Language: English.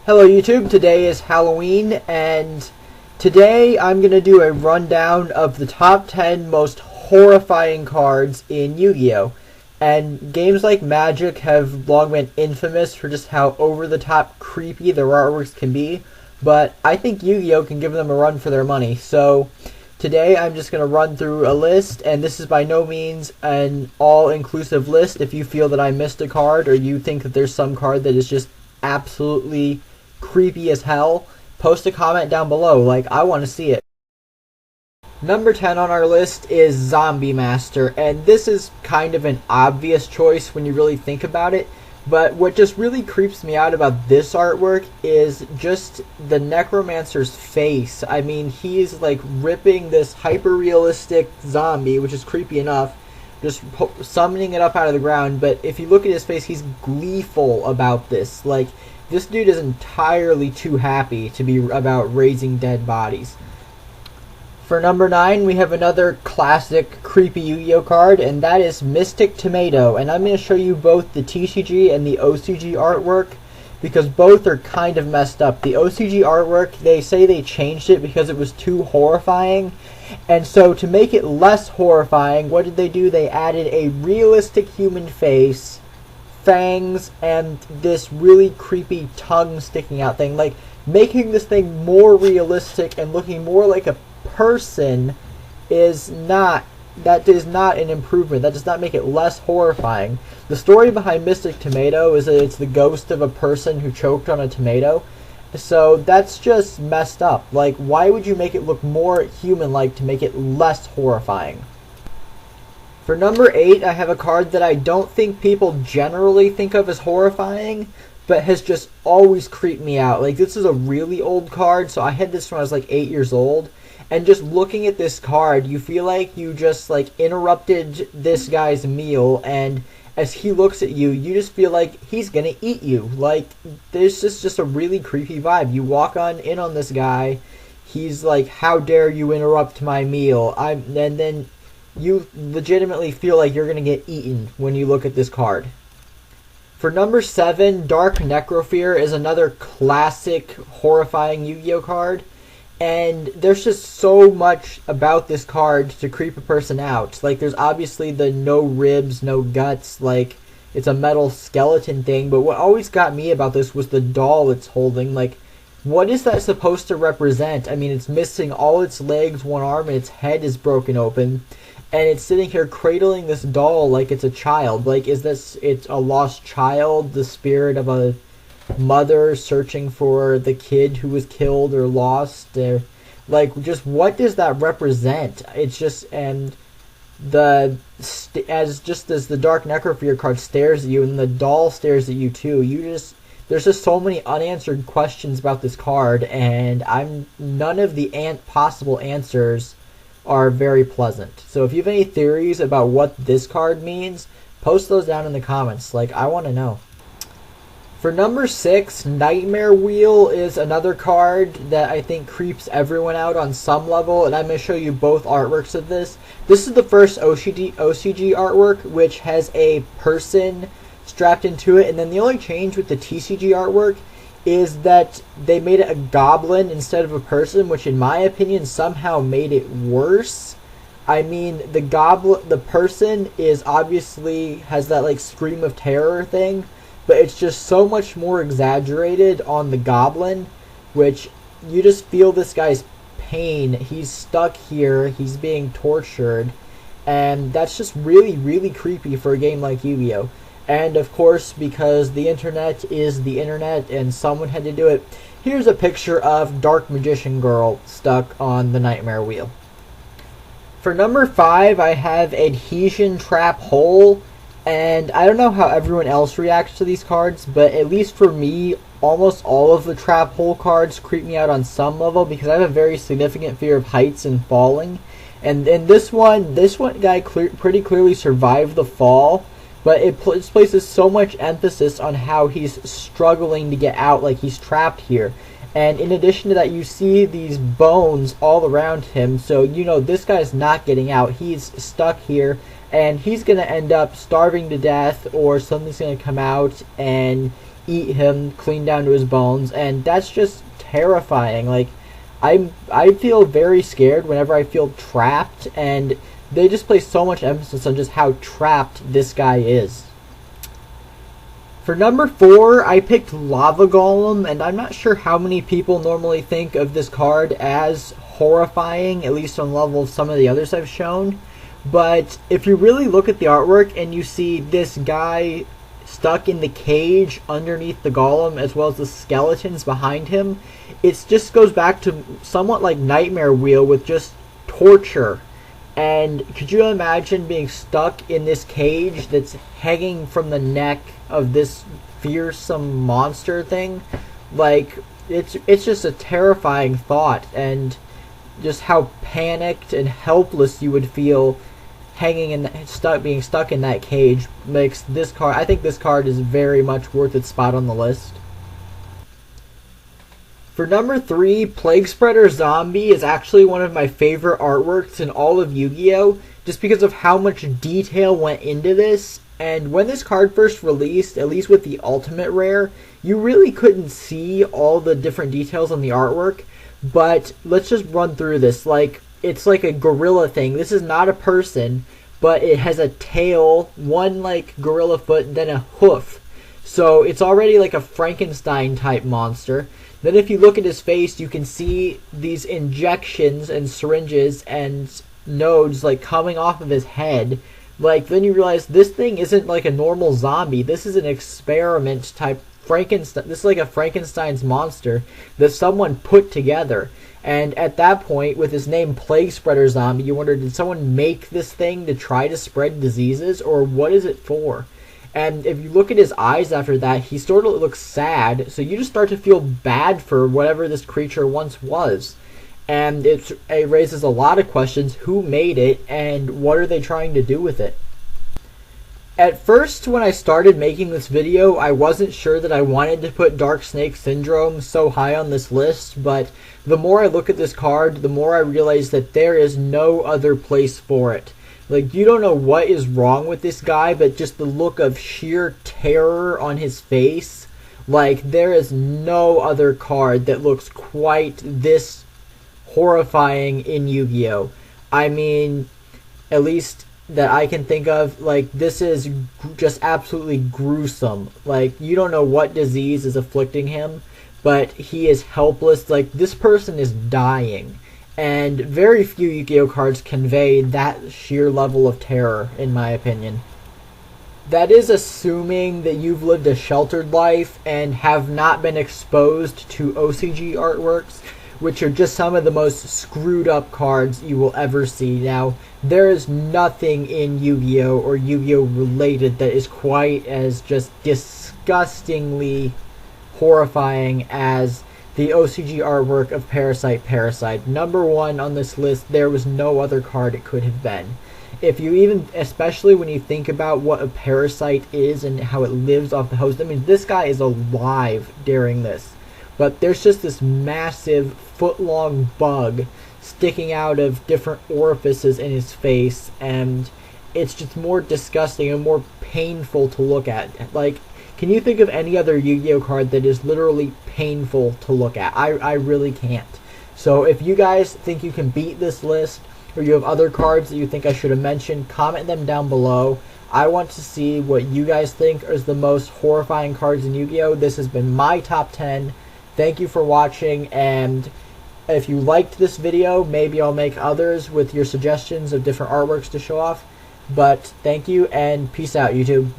Hello YouTube, today is Halloween, and today I'm going to do a rundown of the top 10 most horrifying cards in Yu-Gi-Oh! And games like Magic have long been infamous for just how over-the-top creepy their artworks can be, but I think Yu-Gi-Oh! Can give them a run for their money. So today I'm just going to run through a list, and this is by no means an all-inclusive list. If you feel that I missed a card, or you think that there's some card that is just absolutely creepy as hell, post a comment down below. Like, I want to see it. Number 10 on our list is Zombie Master, and this is kind of an obvious choice when you really think about it, but what just really creeps me out about this artwork is just the Necromancer's face. I mean, he's like ripping this hyper-realistic zombie, which is creepy enough, just summoning it up out of the ground, but if you look at his face, he's gleeful about this. Like, this dude is entirely too happy to be about raising dead bodies. For number 9, we have another classic creepy Yu-Gi-Oh card, and that is Mystic Tomato. And I'm going to show you both the TCG and the OCG artwork, because both are kind of messed up. The OCG artwork, they say they changed it because it was too horrifying. And so to make it less horrifying, what did they do? They added a realistic human face, fangs, and this really creepy tongue sticking out thing. Like, making this thing more realistic and looking more like a person is not an improvement. That does not make it less horrifying. The story behind Mystic Tomato is that it's the ghost of a person who choked on a tomato. So that's just messed up. Like, why would you make it look more human-like to make it less horrifying? For number 8, I have a card that I don't think people generally think of as horrifying, but has just always creeped me out. Like, this is a really old card, so I had this when I was like 8 years old, and just looking at this card, you feel like you just like interrupted this guy's meal, and as he looks at you, you just feel like he's gonna eat you. Like, there's just a really creepy vibe. You walk in on this guy, he's like, how dare you interrupt my meal? And then you legitimately feel like you're gonna get eaten when you look at this card. For number 7, Dark Necrofear is another classic horrifying Yu-Gi-Oh card, and there's just so much about this card to creep a person out. Like, there's obviously the no ribs, no guts, like, it's a metal skeleton thing, but what always got me about this was the doll it's holding. Like, what is that supposed to represent? I mean, it's missing all its legs, one arm, and its head is broken open, and it's sitting here cradling this doll like it's a child. Like, it's a lost child, the spirit of a mother searching for the kid who was killed or lost? Like, just what does that represent? It's just, and as the Dark Necrofear card stares at you, and the doll stares at you too, there's just so many unanswered questions about this card, and none of the possible answers are very pleasant. So if you have any theories about what this card means, post those down in the comments. Like, I want to know. For number 6, Nightmare Wheel is another card that I think creeps everyone out on some level, and I'm going to show you both artworks of this. This is the first OCG artwork, which has a person strapped into it, and then the only change with the TCG artwork is that they made it a goblin instead of a person, which in my opinion somehow made it worse. I mean, the person is obviously has that like scream of terror thing, but it's just so much more exaggerated on the goblin, which you just feel this guy's pain. He's stuck here, he's being tortured, and that's just really, really creepy for a game like Yu-Gi-Oh! And of course, because the internet is the internet and someone had to do it, here's a picture of Dark Magician Girl stuck on the Nightmare Wheel. For number 5, I have Adhesion Trap Hole, and I don't know how everyone else reacts to these cards, but at least for me, almost all of the Trap Hole cards creep me out on some level, because I have a very significant fear of heights and falling. And in this one guy pretty clearly survived the fall, but it places so much emphasis on how he's struggling to get out, like he's trapped here. And in addition to that, you see these bones all around him, so you know this guy's not getting out. He's stuck here, and he's going to end up starving to death, or something's going to come out and eat him clean down to his bones, and that's just terrifying. Like, I feel very scared whenever I feel trapped, and they just place so much emphasis on just how trapped this guy is. For number 4, I picked Lava Golem, and I'm not sure how many people normally think of this card as horrifying, at least on the level of some of the others I've shown. But if you really look at the artwork and you see this guy stuck in the cage underneath the golem as well as the skeletons behind him, it just goes back to somewhat like Nightmare Wheel with just torture. And could you imagine being stuck in this cage that's hanging from the neck of this fearsome monster thing? Like, it's just a terrifying thought, and just how panicked and helpless you would feel hanging in being stuck in that cage makes this card. I think this card is very much worth its spot on the list. For number 3, Plague Spreader Zombie is actually one of my favorite artworks in all of Yu-Gi-Oh! Just because of how much detail went into this. And when this card first released, at least with the Ultimate Rare, you really couldn't see all the different details on the artwork. But let's just run through this. Like, it's like a gorilla thing. This is not a person, but it has a tail, one like gorilla foot, and then a hoof. So it's already like a Frankenstein type monster. Then if you look at his face, you can see these injections and syringes and nodes like coming off of his head. Like, then you realize this thing isn't like a normal zombie. This is an experiment type Frankenstein. This is like a Frankenstein's monster that someone put together. And at that point, with his name Plague Spreader Zombie, you wonder, did someone make this thing to try to spread diseases, or what is it for? And if you look at his eyes after that, he sort of looks sad, so you just start to feel bad for whatever this creature once was. And it raises a lot of questions. Who made it, and what are they trying to do with it? At first, when I started making this video, I wasn't sure that I wanted to put Dark Snake Syndrome so high on this list, but the more I look at this card, the more I realize that there is no other place for it. Like, you don't know what is wrong with this guy, but just the look of sheer terror on his face. Like, there is no other card that looks quite this horrifying in Yu-Gi-Oh! I mean, at least that I can think of. Like, this is just absolutely gruesome. Like, you don't know what disease is afflicting him, but he is helpless. Like, this person is dying. And very few Yu-Gi-Oh! Cards convey that sheer level of terror, in my opinion. That is assuming that you've lived a sheltered life and have not been exposed to OCG artworks, which are just some of the most screwed up cards you will ever see. Now, there is nothing in Yu-Gi-Oh! Or Yu-Gi-Oh! Related that is quite as just disgustingly horrifying as the OCG artwork of Parasite. Number 1 on this list. There was no other card it could have been. If you even, especially when you think about what a parasite is and how it lives off the host. I mean, this guy is alive during this. But there's just this massive foot-long bug sticking out of different orifices in his face, and it's just more disgusting and more painful to look at. Like, can you think of any other Yu-Gi-Oh! Card that is literally painful to look at? I really can't. So if you guys think you can beat this list, or you have other cards that you think I should have mentioned, comment them down below. I want to see what you guys think is the most horrifying cards in Yu-Gi-Oh! This has been my top 10. Thank you for watching, and if you liked this video, maybe I'll make others with your suggestions of different artworks to show off. But thank you, and peace out, YouTube.